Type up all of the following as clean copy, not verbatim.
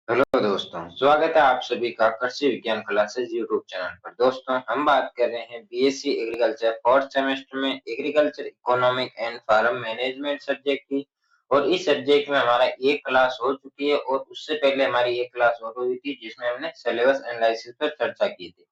Hello दोस्तों, स्वागत है आप सभी का कृषि विज्ञान क्लासेस यूट्यूब चैनल पर। दोस्तों, हम बात कर रहे हैं बीएससी एग्रीकल्चर फोर्थ सेमेस्टर में agriculture economic and farm management subject की। और इस सब्जेक्ट में हमारा एक क्लास हो चुकी है और उससे पहले हमारी एक क्लास और हुई थी जिसमें हमने सिलेबस एनालिसिस पर चर्चा की थी।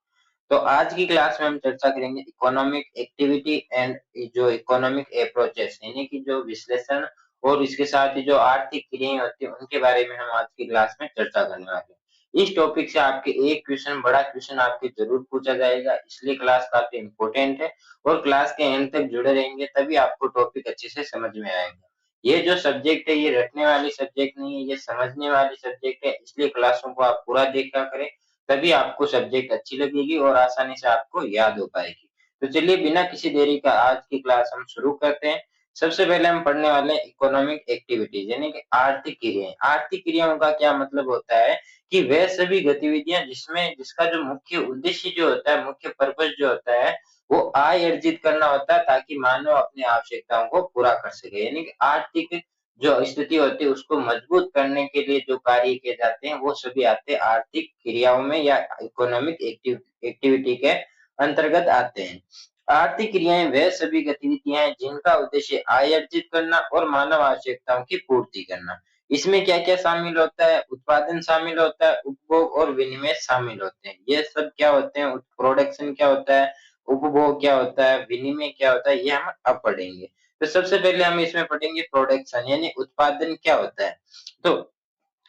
तो आज की क्लास में हम चर्चा करेंगे इकोनॉमिक एक्टिविटी एंड जो इकोनॉमिक अप्रोचेस यानी कि जो विश्लेषण और इसके साथ ही जो आर्थिक क्रियाएं होती है उनके बारे में हम आज की क्लास में चर्चा करने वाले हैं। इस टॉपिक से आपके एक क्वेश्चन बड़ा क्वेश्चन आपके जरूर पूछा जाएगा, इसलिए क्लास काफी इंपॉर्टेंट है। और क्लास के एंड तक जुड़े रहेंगे तभी आपको टॉपिक अच्छे से समझ में आएगा। ये जो सब्जेक्ट है ये रटने वाली सब्जेक्ट नहीं है, ये समझने वाली सब्जेक्ट है, इसलिए क्लासों को आप पूरा देखा करें। तभी आपको सब्जेक्ट अच्छी लगेगी और आसानी से आपको याद हो पाएगी। तो चलिए बिना किसी देरी का आज की क्लास हम शुरू करते हैं। सबसे पहले हम पढ़ने वाले हैं इकोनॉमिक एक्टिविटीज यानी कि आर्थिक क्रियाएं। आर्थिक क्रियाओं का क्या मतलब होता है कि वह सभी गतिविधियां जिसमें जिसका जो मुख्य उद्देश्य जो होता है, मुख्य पर्पस जो होता है, वो आय अर्जित करना होता है ताकि मानव अपनी आवश्यकताओं को पूरा कर सके। यानी कि आर्थिक जो स्थिति होती है उसको मजबूत करने के लिए जो कार्य किए जाते हैं वो सभी आते हैं आर्थिक क्रियाओं में या इकोनॉमिक एक्टिविटी के अंतर्गत आते हैं। आर्थिक क्रियाएं वह सभी गतिविधियां हैं जिनका उद्देश्य आय अर्जित करना और मानव आवश्यकताओं की पूर्ति करना। इसमें क्या-क्या शामिल होता है? उत्पादन शामिल होता है, उपभोग और विनिमय शामिल होते हैं। ये सब क्या होते हैं? प्रोडक्शन क्या होता है? उपभोग क्या होता है? विनिमय क्या होता है? ये हम अब पढ़ेंगे। तो सबसे पहले हम इसमें पढ़ेंगे प्रोडक्शन यानी उत्पादन क्या होता है। तो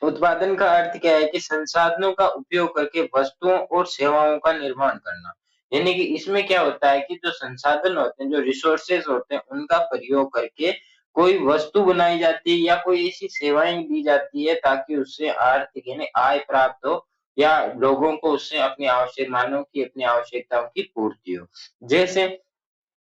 उत्पादन का अर्थ क्या है कि संसाधनों का उपयोग करके वस्तुओं और सेवाओं का निर्माण करना। यानी कि इसमें क्या होता है कि जो संसाधन होते हैं, जो रिसोर्सेज होते हैं, उनका प्रयोग करके कोई वस्तु बनाई जाती है या कोई ऐसी सेवाएं दी जाती है ताकि उससे आर्थिक यानी आय प्राप्त हो या लोगों को उससे अपनी आवश्यक मानव की अपनी आवश्यकताओं की पूर्ति हो। जैसे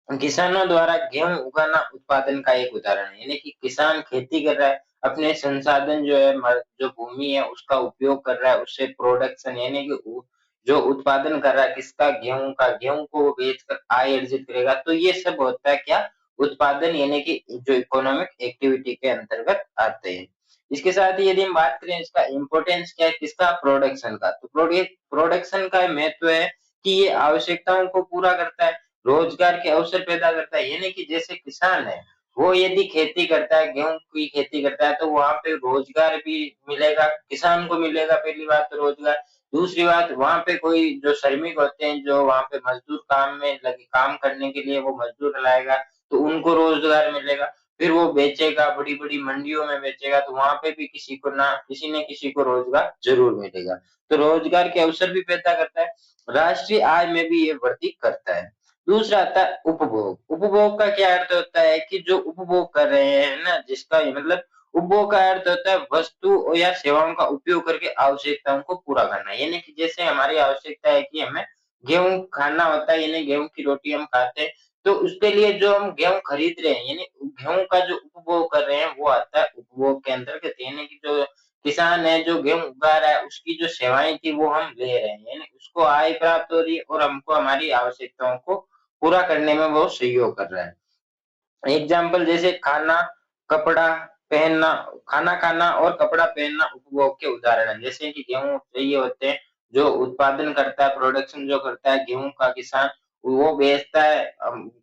किसानों द्वारा गेहूँ उगाना उत्पादन का एक उदाहरण है, यानी कि किसान खेती कर रहा है, अपने संसाधन जो है जो भूमि है उसका उपयोग कर रहा है, उससे प्रोडक्शन यानी कि जो उत्पादन कर रहा है किसका गेहूँ का, गेहूँ को वो बेचकर आय अर्जित करेगा, तो ये सब होता है क्या उत्पादन यानी कि जो इकोनॉमिक एक्टिविटी के अंतर्गत आते हैं। इसके साथ ही यदि हम बात करें इसका इम्पोर्टेंस क्या है किसका प्रोडक्शन का, तो प्रोडक्शन का महत्व है कि ये आवश्यकताओं को पूरा करता है, रोजगार के अवसर पैदा करता है। यानी कि जैसे किसान है, वो यदि खेती करता है, गेहूँ की खेती करता है, तो वहाँ पे रोजगार भी मिलेगा, किसान को मिलेगा पहली बात तो रोजगार। दूसरी बात वहाँ पे कोई जो श्रमिक होते हैं, जो वहाँ पे मजदूर काम में लगे काम करने के लिए वो मजदूर लाएगा, तो उनको रोजगार मिलेगा। फिर वो बेचेगा, बड़ी-बड़ी मंडियों में बेचेगा, तो वहाँ पे भी किसी न किसी को रोजगार ज़रूर मिलेगा। तो रोजगार के अवसर भी पैदा करता है, राष्ट्रीय आय में भी ये वृद्धि करता है। दूसरा आता है उपभोग। उपभोग का क्या अर्थ होता है कि जो उपभोग कर रहे हैं ना, जिसका ये मतलब उपभोग का अर्थ होता है वस्तु या सेवाओं का उपयोग करके आवश्यकताओं को पूरा करना। यानी कि जैसे हमारी आवश्यकता है कि हमें गेहूँ खाना होता है, यानी गेहूँ की रोटी हम खाते हैं, तो उसके लिए जो हम गेहूँ खरीद रहे हैं, यानी गेहूँ का जो उपभोग कर रहे हैं, वो आता है उपभोग के अंतर्गत। यानी कि जो किसान है, जो गेहूँ उगा रहा है, उसकी जो सेवाएँ थी, वो हम ले रहे हैं। यानी उसको आय प्राप्त हो रही है और हमको हमारी आवश्यकताओं को पूरा करने में वो सहयोग कर रहा है। एग्जाम्पल जैसे कपड़ा पहनना खाना खाना और कपड़ा पहनना उपभोग के उदाहरण हैं। जैसे कि गेहूँ चाहिए होते हैं, जो उत्पादन करता है, प्रोडक्शन जो करता है गेहूँ का किसान, वो बेचता है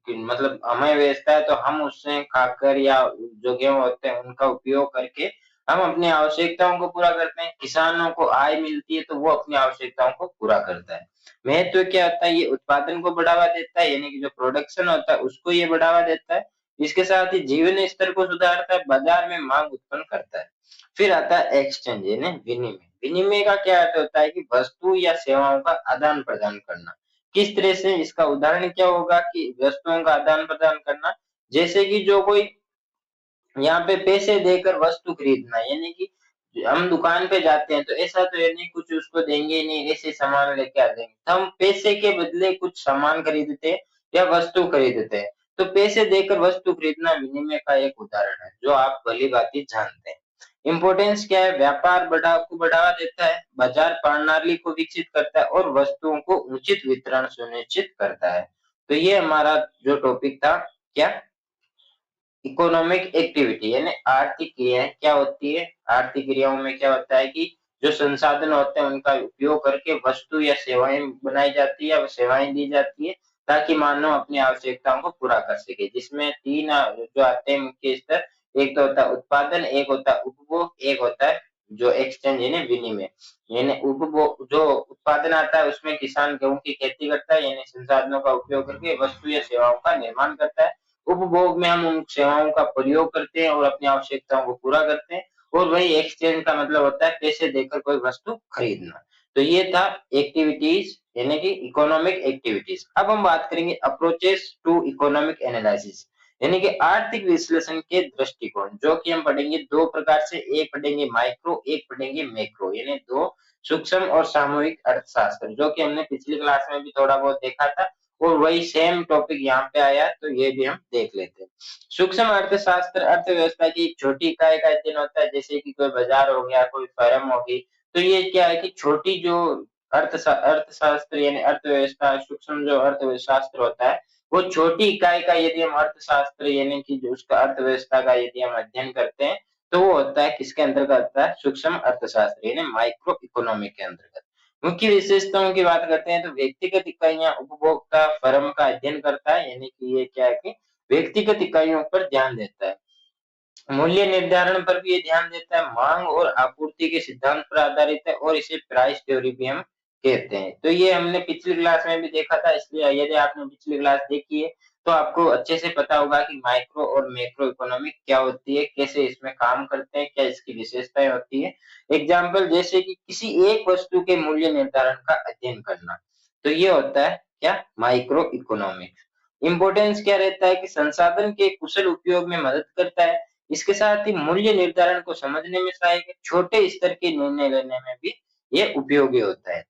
मतलब हमें बेचता है तो हम उससे खाकर या जो गेहूँ होते हैं उनका उपयोग करके हम अपनी आवश्यकताओं को पूरा करते हैं। किसानों को आय मिलती है तो वो अपनी आवश्यकताओं को पूरा करता है। महत्व क्या होता है? ये उत्पादन को बढ़ावा देता है, यानी कि जो प्रोडक्शन होता है उसको ये बढ़ावा देता है। इसके साथ ही जीवन स्तर को सुधारता है, बाजार में मांग उत्पन्न करता है। फिर आता है एक्सचेंज यानी विनिमय। विनिमय का क्या अर्थ होता है कि वस्तु या सेवाओं का आदान प्रदान करना। किस तरह से? इसका उदाहरण क्या होगा कि वस्तुओं का आदान प्रदान करना, जैसे कि जो कोई यहाँ पे पैसे देकर वस्तु खरीदना, यानी कि हम दुकान पे जाते हैं तो ऐसा तो है नहीं कुछ उसको देंगे ही नहीं, ऐसे सामान लेके आ जाएंगे, तो हम पैसे के बदले कुछ सामान खरीदते हैं या वस्तु खरीदते हैं। तो पैसे देकर वस्तु खरीदना विनिमय का एक उदाहरण है, जो आप भली-भांति जानते हैं। इम्पोर्टेंस क्या है? व्यापार को बढ़ावा देता है, बाजार प्रणाली को विकसित करता है और वस्तुओं को उचित वितरण सुनिश्चित करता है। तो ये हमारा जो टॉपिक था, क्या? इकोनॉमिक एक्टिविटी यानी आर्थिक क्रियाएं क्या होती है? आर्थिक क्रियाओं में क्या होता है कि जो संसाधन होते हैं उनका उपयोग करके वस्तु या सेवाएं बनाई जाती है, सेवाएं दी जाती है, ताकि मानव अपनी आवश्यकताओं को पूरा कर सके। जिसमें तीन जो आते हैं मुख्य स्तर, एक तो होता है उत्पादन, एक होता है उपभोग, एक होता है जो एक्सचेंज यानी विनिमय। यानी उपभोग जो उत्पादन आता है उसमें किसान गेहूं की खेती करता है, यानी संसाधनों का उपयोग करके वस्तु या सेवाओं का निर्माण करता है। उपभोग में हम उन सेवाओं का प्रयोग करते हैं और अपनी आवश्यकताओं को पूरा करते हैं। और वही एक्सचेंज का मतलब होता है पैसे देकर कोई वस्तु खरीदना। तो ये था एक्टिविटीज यानी कि इकोनॉमिक एक्टिविटीज। अब हम बात करेंगे अप्रोचेस टू इकोनॉमिक एनालिसिस, यानी कि आर्थिक विश्लेषण के दृष्टिकोण, जो कि हम पढ़ेंगे दो प्रकार से, एक पढ़ेंगे माइक्रो, एक पढ़ेंगे मैक्रो, यानी दो सूक्ष्म और सामूहिक अर्थशास्त्र, जो कि हमने पिछली क्लास में भी थोड़ा बहुत देखा था। और वही सेम टॉपिक यहाँ पे आया, तो ये भी हम देख लेते हैं। सूक्ष्म अर्थशास्त्र अर्थव्यवस्था की एक छोटी इकाई का अध्ययन होता है, जैसे कि कोई बाजार हो गया, कोई फर्म होगी। तो ये क्या है कि छोटी जो अर्थशास्त्र यानी अर्थव्यवस्था, सूक्ष्म जो अर्थशास्त्र होता है, वो छोटी इकाई का यदि हम अर्थशास्त्र यानी कि जो उसका अर्थव्यवस्था का यदि हम अध्ययन करते हैं, तो वो होता है किसके अंतर्गत आता है? सूक्ष्म अर्थशास्त्र यानी माइक्रो इकोनॉमी के अंतर्गत। मुख्य विशेषताओं की बात करते हैं तो व्यक्तिगत इकाइयां उपभोक्ता फर्म का अध्ययन करता है, यानी कि ये क्या है कि व्यक्तिगत इकाइयों पर ध्यान देता है। मूल्य निर्धारण पर भी ये ध्यान देता है, मांग और आपूर्ति के सिद्धांत पर आधारित है, और इसे प्राइस थ्योरी भी हम कहते हैं। तो ये हमने पिछली क्लास में भी देखा था, इसलिए यदि आपने पिछली क्लास देखी है तो आपको अच्छे से पता होगा कि माइक्रो और मैक्रो इकोनॉमिक क्या होती है, कैसे इसमें काम करते हैं, क्या इसकी विशेषताएं होती है। एग्जाम्पल जैसे कि किसी एक वस्तु के मूल्य निर्धारण का अध्ययन करना, तो ये होता है क्या? Micro economics. इम्पोर्टेंस क्या रहता है कि संसाधन के कुशल उपयोग में मदद करता है, इसके साथ ही मूल्य निर्धारण को समझने में सहायक है, छोटे स्तर के निर्णय लेने में भी ये उपयोगी होता है।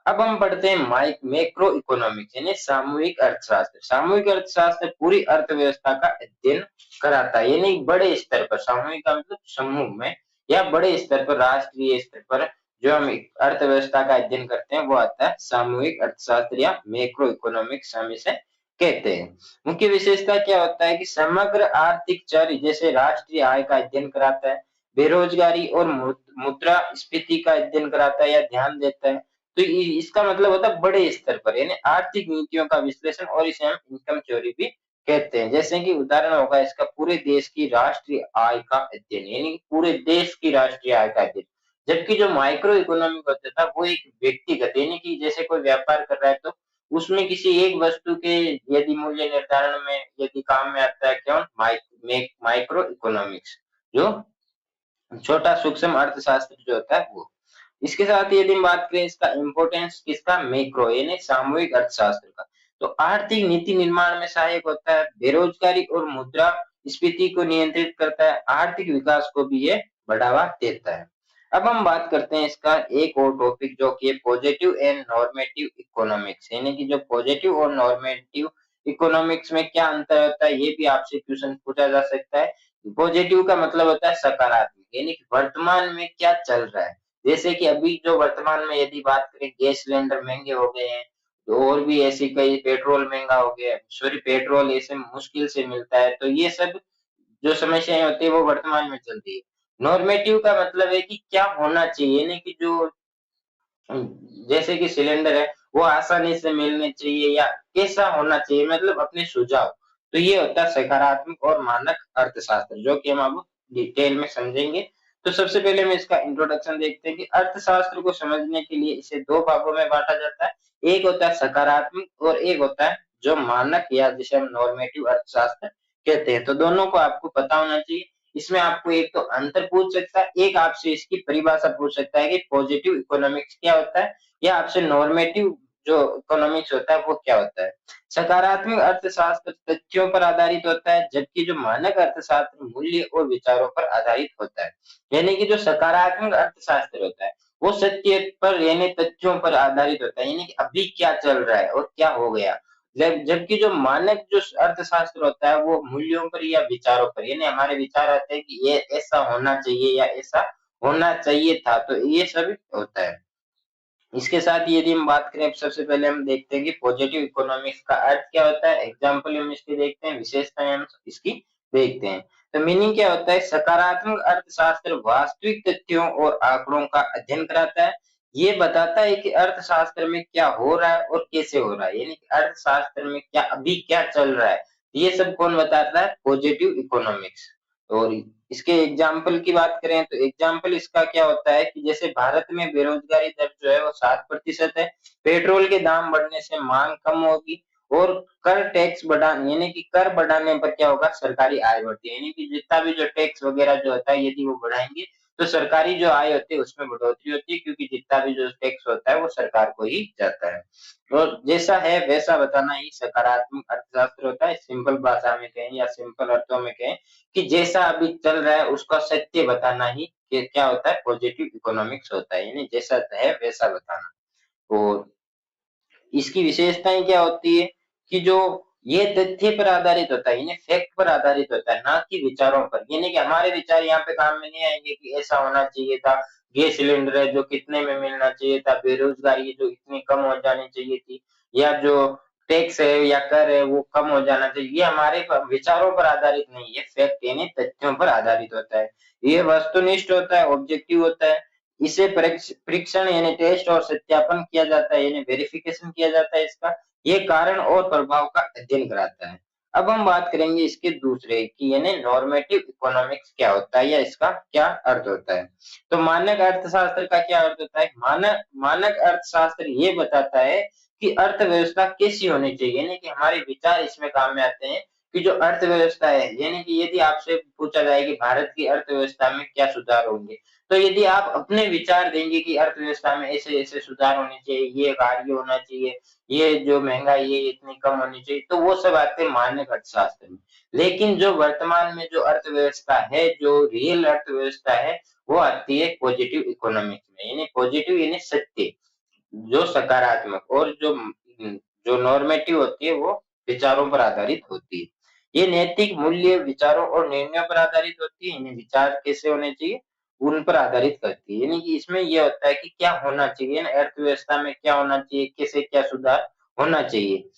अब हम पढ़ते हैं मैक्रो इकोनॉमिक्स यानी सामूहिक अर्थशास्त्र। सामूहिक अर्थशास्त्र पूरी अर्थव्यवस्था का अध्ययन कराता है, यानी बड़े स्तर पर, सामूहिक का मतलब समूह में या बड़े स्तर पर, राष्ट्रीय स्तर पर जो हम अर्थव्यवस्था का अध्ययन करते हैं वो आता है सामूहिक अर्थशास्त्र या मैक्रो इकोनॉमिक्स हम इसे कहते हैं। मुख्य विशेषता क्या होता है कि समग्र आर्थिक चर जैसे राष्ट्रीय आय का अध्ययन कराता है, बेरोजगारी और मुद्रा स्फीति का अध्ययन कराता है या ध्यान देता है। तो इसका मतलब होता है बड़े स्तर पर, यानी आर्थिक नीतियों का विश्लेषण, और इसे हम इनकम थ्योरी भी कहते हैं। जैसे कि उदाहरण होगा इसका पूरे देश की राष्ट्रीय आय का अध्ययन, यानी पूरे देश की राष्ट्रीय आय का अध्ययन। जबकि जो माइक्रो इकोनॉमिक होता था वो एक व्यक्तिगत, यानी कि जैसे कोई व्यापार कर रहा है तो उसमें किसी एक वस्तु के यदि मूल्य निर्धारण में यदि काम में आता है कौन? माइक्रो इकोनॉमिक्स, जो छोटा सूक्ष्म अर्थशास्त्र जो होता है वो। इसके साथ ही यदि हम बात करें इसका इम्पोर्टेंस किसका? मैक्रो यानी सामूहिक अर्थशास्त्र का, तो आर्थिक नीति निर्माण में सहायक होता है, बेरोजगारी और मुद्रा स्फीति को नियंत्रित करता है, आर्थिक विकास को भी ये बढ़ावा देता है। अब हम बात करते हैं इसका एक और टॉपिक, जो कि पॉजिटिव एंड नॉर्मेटिव इकोनॉमिक्स, यानी कि जो पॉजिटिव और नॉर्मेटिव इकोनॉमिक्स में क्या अंतर होता है, ये भी आपसे क्वेश्चन पूछा जा सकता है। पॉजिटिव का मतलब होता है सकारात्मक, यानी कि वर्तमान में क्या चल रहा है। जैसे कि अभी जो वर्तमान में यदि बात करें, गैस सिलेंडर महंगे हो गए हैं, तो और भी ऐसी कई, पेट्रोल महंगा हो गया है, सॉरी पेट्रोल ऐसे मुश्किल से मिलता है, तो ये सब जो समस्याएं होती है वो वर्तमान में चलती है। नॉर्मेटिव का मतलब है कि क्या होना चाहिए, यानी कि जो जैसे कि सिलेंडर है वो आसानी से मिलने चाहिए या कैसा होना चाहिए, मतलब अपने सुझाव। तो ये होता है सकारात्मक और मानक अर्थशास्त्र, जो कि हम अब डिटेल में समझेंगे। तो सबसे पहले हम इसका इंट्रोडक्शन देखते हैं कि अर्थशास्त्र को समझने के लिए इसे दो भागों में बांटा जाता है। एक होता है सकारात्मक और एक होता है जो मानक या जिसे हम नॉर्मेटिव अर्थशास्त्र कहते हैं। तो दोनों को आपको पता होना चाहिए। इसमें आपको एक तो अंतर पूछ सकता है, एक आपसे इसकी परिभाषा पूछ सकता है कि पॉजिटिव इकोनॉमिक्स क्या होता है, या आपसे नॉर्मेटिव जो इकोनॉमिक्स होता है वो क्या होता है। सकारात्मक अर्थशास्त्र तथ्यों पर आधारित होता है, जबकि जो मानक अर्थशास्त्र मूल्य और विचारों पर आधारित होता है। यानी कि जो सकारात्मक अर्थशास्त्र होता है वो सत्य पर यानी तथ्यों पर आधारित होता है, यानी कि अभी क्या चल रहा है और क्या हो गया। जबकि जो मानक जो अर्थशास्त्र होता है वो मूल्यों पर या विचारों पर, यानी हमारे विचार आते हैं कि ये ऐसा होना चाहिए या ऐसा होना चाहिए था, तो ये सब होता है। इसके साथ ही यदि हम बात करें, सबसे पहले हम देखते हैं कि पॉजिटिव इकोनॉमिक्स का अर्थ क्या होता है। एग्जाम्पल हम इसके देखते हैं, विशेषताएं हम इसकी देखते हैं। तो मीनिंग क्या होता है, सकारात्मक अर्थशास्त्र वास्तविक तथ्यों और आंकड़ों का अध्ययन कराता है। ये बताता है कि अर्थशास्त्र में क्या हो रहा है और कैसे हो रहा है, यानी कि अर्थशास्त्र में क्या अभी क्या चल रहा है, ये सब कौन बताता है, पॉजिटिव इकोनॉमिक्स। और इसके एग्जाम्पल की बात करें तो एग्जाम्पल इसका क्या होता है कि जैसे भारत में बेरोजगारी दर जो है वो 7% है, पेट्रोल के दाम बढ़ने से मांग कम होगी, और कर टैक्स बढ़ाने यानी कि कर बढ़ाने पर क्या होगा, सरकारी आय बढ़ती है, यानी कि जितना भी जो टैक्स वगैरह जो होता है यदि वो बढ़ाएंगे तो सरकारी जो आय होती है उसमें बढ़ोतरी होती है, क्योंकि जितना भी जो टैक्स होता है वो सरकार को ही जाता है। और जैसा है वैसा बताना ही सकारात्मक अर्थशास्त्र होता है। सिंपल भाषा में कहें या सिंपल अर्थों में कहें कि जैसा अभी चल रहा है उसका सत्य बताना ही क्या होता है, पॉजिटिव इकोनॉमिक्स होता है, यानी जैसा है वैसा बताना। और इसकी विशेषताएं क्या होती है कि जो ये तथ्य पर आधारित होता है, यानी फैक्ट पर आधारित होता है, ना कि विचारों पर, यानी कि हमारे विचार यहाँ पे काम में नहीं आएंगे कि ऐसा होना चाहिए था, गैस सिलेंडर है जो कितने में मिलना चाहिए था, बेरोजगारी जो इतनी कम हो जानी चाहिए थी, या जो टैक्स है या कर है वो कम हो जाना चाहिए, ये हमारे विचारों पर आधारित नहीं है, फैक्ट यानी तथ्यों पर आधारित होता है। ये वस्तुनिष्ठ होता है, ऑब्जेक्टिव होता है। इसे परीक्षण यानी टेस्ट और सत्यापन किया जाता है, यानी वेरिफिकेशन किया जाता है इसका। ये कारण और प्रभाव का अध्ययन कराता है। अब हम बात करेंगे इसके दूसरे की, यानी नॉर्मेटिव इकोनॉमिक्स क्या होता है या इसका क्या अर्थ होता है। तो मानक अर्थशास्त्र का क्या अर्थ होता है, मानक मानक अर्थशास्त्र ये बताता है कि अर्थव्यवस्था कैसी होनी चाहिए, यानी कि हमारे विचार इसमें काम में आते हैं कि जो अर्थव्यवस्था है, यानी कि यदि आपसे पूछा जाए कि भारत की अर्थव्यवस्था में क्या सुधार होंगे, तो यदि आप अपने विचार देंगे कि अर्थव्यवस्था में ऐसे-ऐसे सुधार होने चाहिए, ये कार्य होना चाहिए, ये जो महँगाई है इतनी कम होनी चाहिए, तो वो सब आते हैं मानक अर्थशास्त्र में। लेकिन जो वर्तमान में जो अर्थव्यवस्था है, जो रियल अर्थव्यवस्था है, वो आती है पॉजिटिव इकोनॉमिक्स में, यानी पॉजिटिव यानी सत्य, जो सकारात्मक, और जो नॉर्मेटिव होती है वो विचारों पर आधारित होती है। ये नैतिक मूल्य, विचारों और निर्णयों पर आधारित होती है, यानी विचार कैसे होने चाहिए उन पर आधारित करती है, यानी कि इसमें ये होता है कि क्या होना चाहिए ना, अर्थव्यवस्था में क्या होना चाहिए, कैसे क्या सुधार होना चाहिए।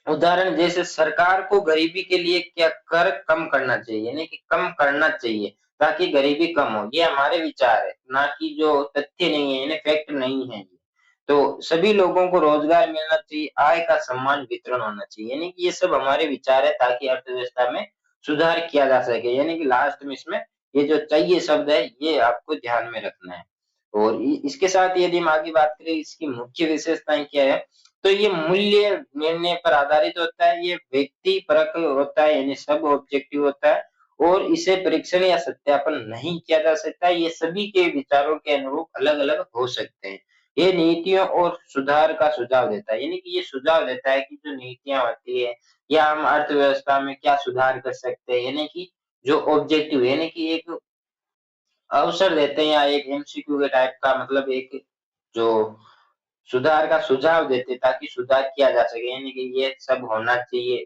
उदाहरण जैसे सरकार को गरीबी के लिए क्या कर कम करना चाहिए, यानी कि कम करना चाहिए ताकि गरीबी कम हो, ये हमारे विचार है, ना कि जो तथ्य नहीं है, यानी फैक्ट नहीं है। तो सभी लोगों को रोजगार मिलना चाहिए, आय का समान वितरण होना चाहिए, यानी कि ये सब हमारे विचार है ताकि अर्थव्यवस्था में सुधार किया जा सके, यानी कि लास्ट में इसमें ये जो चाहिए शब्द है ये आपको ध्यान में रखना है। और इसके साथ यदि हम आगे बात करें इसकी मुख्य विशेषताएं क्या है, तो ये मूल्य निर्णय पर आधारित होता है, ये व्यक्ति परक होता है, यानी सब ऑब्जेक्टिव होता है, और इसे परीक्षण या सत्यापन नहीं किया जा सकता, ये सभी के विचारों के अनुरूप अलग अलग हो सकते हैं। ये नीतियों और सुधार का सुझाव देता है, यानी कि ये सुझाव देता है कि जो नीतियां होती है या हम अर्थव्यवस्था में क्या सुधार कर सकते हैं, यानी कि जो ऑब्जेक्टिव यानी कि एक अवसर देते हैं या एक एमसीक्यू के टाइप का, मतलब एक जो सुधार का सुझाव देते ताकि सुधार किया जा सके, यानी कि ये सब होना चाहिए,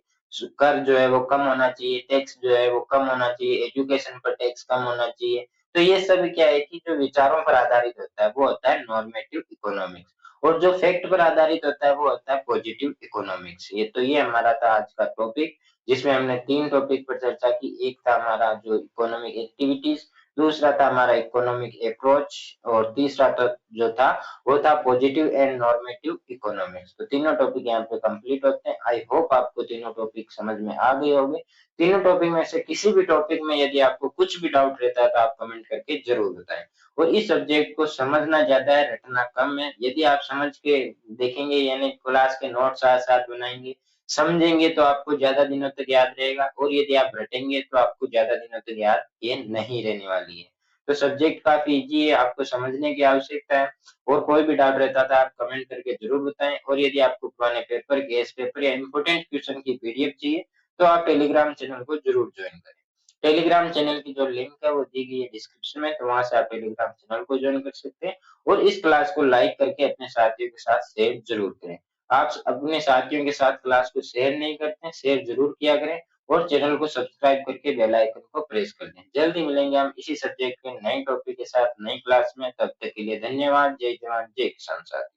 कर जो है वो कम होना चाहिए, टैक्स जो है वो कम होना चाहिए, एजुकेशन पर टैक्स कम होना चाहिए। तो ये सब क्या है कि जो विचारों पर आधारित होता है वो होता है नॉर्मेटिव इकोनॉमिक्स, और जो फैक्ट पर आधारित होता है वो होता है पॉजिटिव इकोनॉमिक्स। ये हमारा था आज का टॉपिक, जिसमें हमने 3 टॉपिक पर चर्चा की। एक था हमारा जो इकोनॉमिक एक्टिविटीज, दूसरा था हमारा इकोनॉमिक अप्रोच, और तीसरा जो था वो था पॉजिटिव एंड नॉर्मेटिव इकोनॉमिक्स। तो तीनों टॉपिक यहाँ पे कंप्लीट होते हैं। आई होप आपको तीनों टॉपिक समझ में आ गए होंगे। तीनों टॉपिक में से किसी भी टॉपिक में यदि आपको कुछ भी डाउट रहता है तो आप कमेंट करके जरूर बताएं। और इस सब्जेक्ट को समझना ज्यादा है, रटना कम है। यदि आप समझ के देखेंगे, यानी क्लास के नोट साथ साथ बनाएंगे, समझेंगे, तो आपको ज्यादा दिनों तक याद रहेगा, और यदि आप रटेंगे तो आपको ज्यादा दिनों तक याद ये नहीं रहने वाली है। तो सब्जेक्ट काफी इजी है, आपको समझने की आवश्यकता है। और कोई भी डाउट रहता था आप कमेंट करके जरूर बताएं। और यदि आपको पुराने पेपर, गेस पेपर या इंपोर्टेंट क्वेश्चन की पीडीएफ चाहिए तो आप टेलीग्राम चैनल को जरूर ज्वाइन करें। टेलीग्राम चैनल की जो लिंक है वो दी गई है डिस्क्रिप्शन में, तो वहां से आप टेलीग्राम चैनल को ज्वाइन कर सकते हैं। और इस क्लास को लाइक करके अपने साथियों के साथ शेयर जरूर करें। आप अपने साथियों के साथ क्लास को शेयर नहीं करते हैं, शेयर जरूर किया करें। और चैनल को सब्सक्राइब करके बेल आइकन को प्रेस कर दें। जल्दी मिलेंगे हम इसी सब्जेक्ट के नए टॉपिक के साथ नई क्लास में। तब तक के लिए धन्यवाद। जय जवान जय किसान साथी।